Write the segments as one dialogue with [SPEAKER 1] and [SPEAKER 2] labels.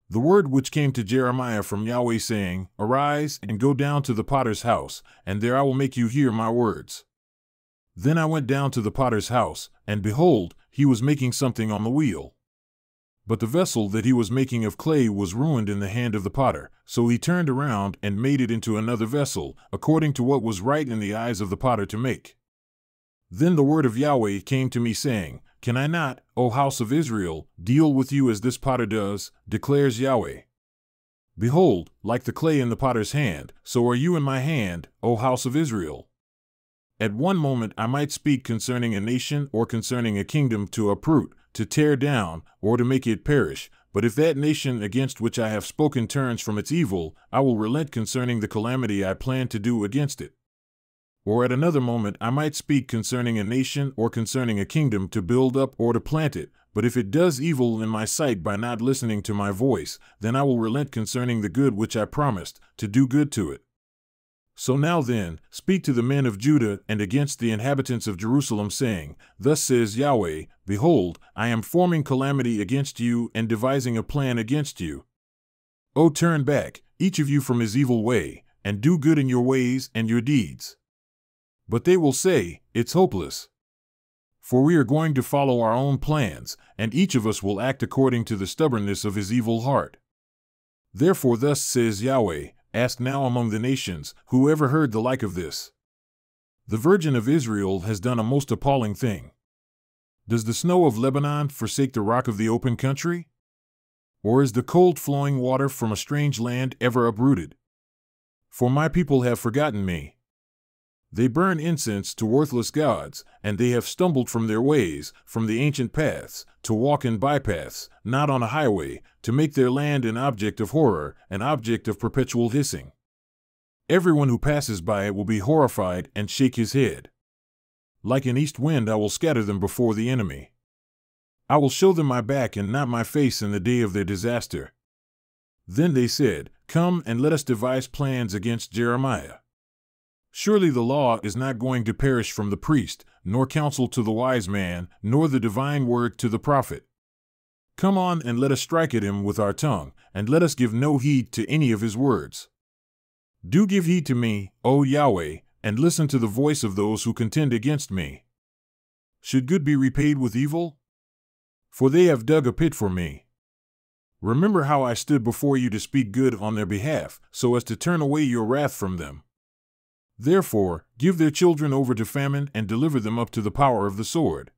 [SPEAKER 1] The word which came to Jeremiah from Yahweh, saying, Arise, and go down to the potter's house, and there I will make you hear my words. Then I went down to the potter's house, and behold, he was making something on the wheel. But the vessel that he was making of clay was ruined in the hand of the potter, so he turned around and made it into another vessel, according to what was right in the eyes of the potter to make. Then the word of Yahweh came to me, saying, Can I not, O house of Israel, deal with you as this potter does, declares Yahweh? Behold, like the clay in the potter's hand, so are you in my hand, O house of Israel. At one moment I might speak concerning a nation or concerning a kingdom to uproot, to tear down, or to make it perish, but if that nation against which I have spoken turns from its evil, I will relent concerning the calamity I plan to do against it. Or at another moment I might speak concerning a nation or concerning a kingdom to build up or to plant it, but if it does evil in my sight by not listening to my voice, then I will relent concerning the good which I promised, to do good to it. So now then, speak to the men of Judah and against the inhabitants of Jerusalem, saying, Thus says Yahweh, Behold, I am forming calamity against you and devising a plan against you. O turn back, each of you from his evil way, and do good in your ways and your deeds. But they will say, It's hopeless. For we are going to follow our own plans, and each of us will act according to the stubbornness of his evil heart. Therefore thus says Yahweh, Ask now among the nations, who ever heard the like of this? The Virgin of Israel has done a most appalling thing. Does the snow of Lebanon forsake the rock of the open country? Or is the cold flowing water from a strange land ever uprooted? For my people have forgotten me. They burn incense to worthless gods, and they have stumbled from their ways, from the ancient paths, to walk in bypaths, not on a highway, to make their land an object of horror, an object of perpetual hissing. Everyone who passes by it will be horrified and shake his head. Like an east wind I will scatter them before the enemy. I will show them my back and not my face in the day of their disaster. Then they said, Come and let us devise plans against Jeremiah. Surely the law is not going to perish from the priest, nor counsel to the wise man, nor the divine word to the prophet. Come on and let us strike at him with our tongue, and let us give no heed to any of his words. Do give heed to me, O Yahweh, and listen to the voice of those who contend against me. Should good be repaid with evil? For they have dug a pit for me. Remember how I stood before you to speak good on their behalf, so as to turn away your wrath from them. Therefore, give their children over to famine and deliver them up to the power of the sword.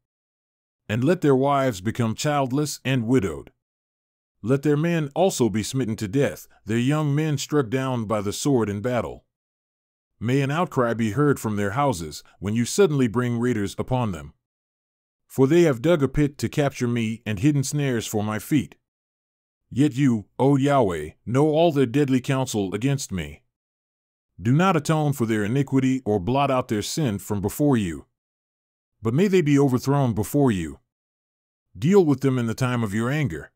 [SPEAKER 1] And let their wives become childless and widowed. Let their men also be smitten to death, their young men struck down by the sword in battle. May an outcry be heard from their houses when you suddenly bring raiders upon them. For they have dug a pit to capture me and hidden snares for my feet. Yet you, O Yahweh, know all their deadly counsel against me. Do not atone for their iniquity or blot out their sin from before you. But may they be overthrown before you. Deal with them in the time of your anger.